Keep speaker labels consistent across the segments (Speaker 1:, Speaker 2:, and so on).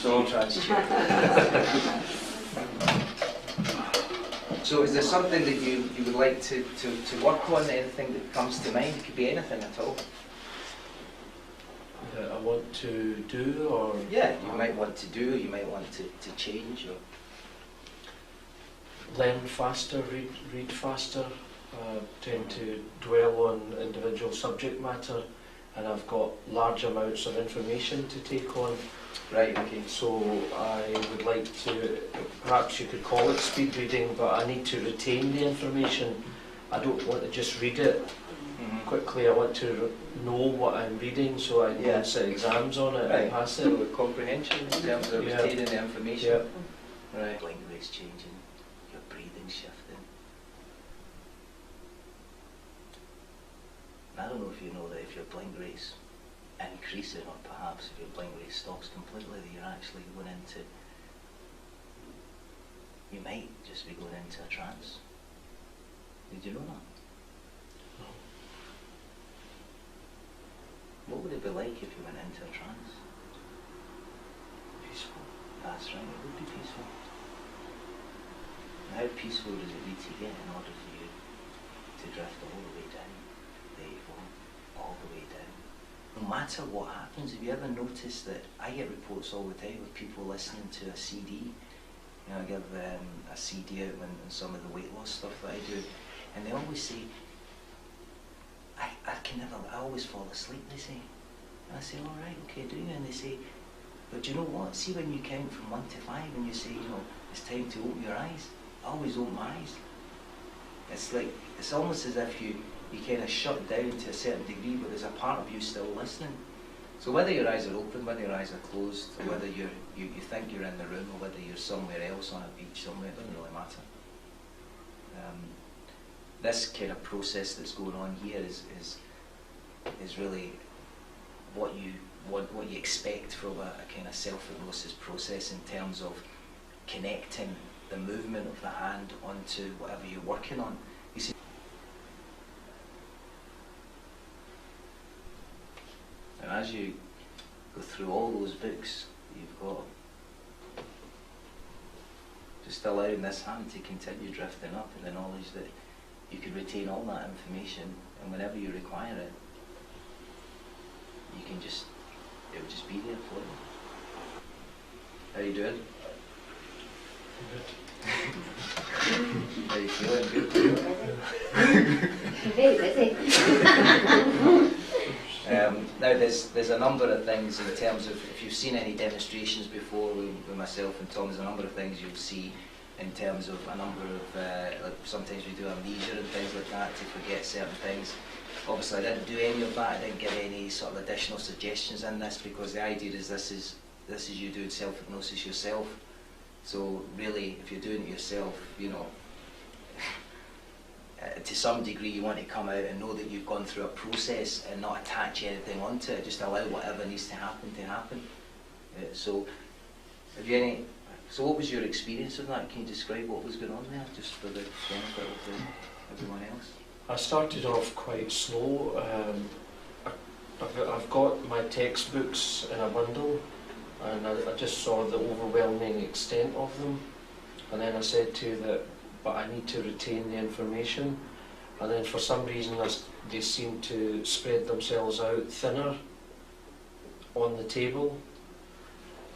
Speaker 1: so. So is there something that you would like to work on, anything that comes to mind? It could be anything at all.
Speaker 2: That I want to do, or?
Speaker 1: Yeah, you might want to do, you might want to change, or
Speaker 2: learn faster, read faster, tend to dwell on individual subject matter, and I've got large amounts of information to take on.
Speaker 1: Right, okay.
Speaker 2: So I would like to, perhaps you could call it speed reading, but I need to retain the information. I don't want to just read it quickly. I want to know what I'm reading, so I can sit exams on it and pass it.
Speaker 1: So comprehension in terms of retaining the information. Right. Language changing, your breathing shifting. I don't know if you know that if your blink rate's increasing, or perhaps if your blink rate stops completely, that you're actually going into, you might just be going into a trance. Did you know that?
Speaker 2: No.
Speaker 1: What would it be like if you went into a trance?
Speaker 2: Peaceful.
Speaker 1: That's right, it would be peaceful. And how peaceful does it need to get in order for you to drift all the way down? There you go, all the way down. No matter what happens, have you ever noticed that I get reports all the time of people listening to a CD? You know, I give a CD out when some of the weight loss stuff that I do, and they always say, I always fall asleep, they say. And I say, all right, okay, do you? And they say, but do you know what? See, when you count from 1 to 5 and you say, you know, it's time to open your eyes, I always open my eyes. It's like, it's almost as if you kind of shut down to a certain degree, but there's a part of you still listening. So whether your eyes are open, whether your eyes are closed, or whether you think you're in the room, or whether you're somewhere else on a beach somewhere, it doesn't really matter. This kind of process that's going on here is really what you expect from a kind of self-hypnosis process, in terms of connecting the movement of the hand onto whatever you're working on. You see, and as you go through all those books, you've got just allowing this hand to continue drifting up in the knowledge that you can retain all that information, and whenever you require it, you can just, it will just be there for you. How are you doing?
Speaker 2: Good.
Speaker 1: How are you feeling? Good?
Speaker 3: Very busy.
Speaker 1: Now there's a number of things in terms of, if you've seen any demonstrations before with myself and Tom, there's a number of things you'll see in terms of a number of, like sometimes we do amnesia and things like that to forget certain things. Obviously I didn't do any of that, I didn't give any sort of additional suggestions in this, because the idea is this is you doing self-hypnosis yourself. So really, if you're doing it yourself, you know, to some degree you want to come out and know that you've gone through a process and not attach anything onto it, just allow whatever needs to happen. So, have you any? So, what was your experience of that? Can you describe what was going on there, just for the benefit of everyone else?
Speaker 2: I started off quite slow. I've got my textbooks in a bundle, and I just saw the overwhelming extent of them, and then I said to you that, but I need to retain the information, and then for some reason they seem to spread themselves out thinner on the table,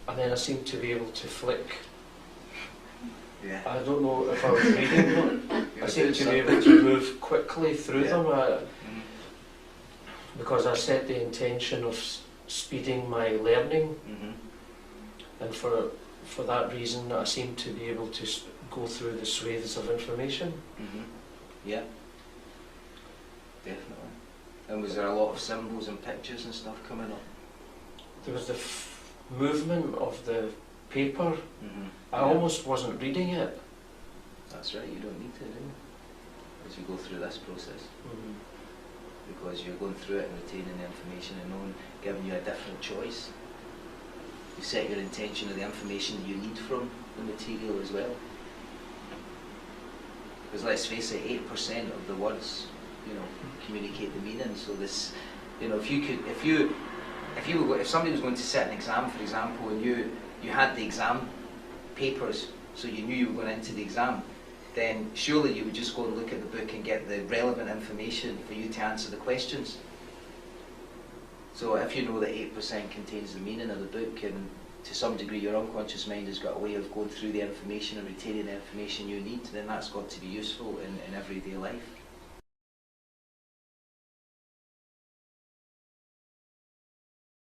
Speaker 2: and then I seem to be able to flick.
Speaker 1: Yeah.
Speaker 2: I don't know if I was reading them. I seem to be able to move quickly through them because I set the intention of speeding my learning, and for that reason I seem to be able to go through the swathes of information.
Speaker 1: Yeah, definitely. And was there a lot of symbols and pictures and stuff coming up?
Speaker 2: There was the movement of the paper. I almost wasn't reading it.
Speaker 1: That's right, you don't need to, do you? As you go through this process. Because you're going through it and retaining the information and knowing, giving you a different choice. You set your intention of the information that you need from the material as well. Because let's face it, 8% of the words, you know, communicate the meaning. So this, you know, if somebody was going to sit an exam, for example, and you had the exam papers, so you knew you were going into the exam, then surely you would just go and look at the book and get the relevant information for you to answer the questions. So if you know that 8% contains the meaning of the book, and to some degree your unconscious mind has got a way of going through the information and retaining the information you need, then that's got to be useful in everyday life.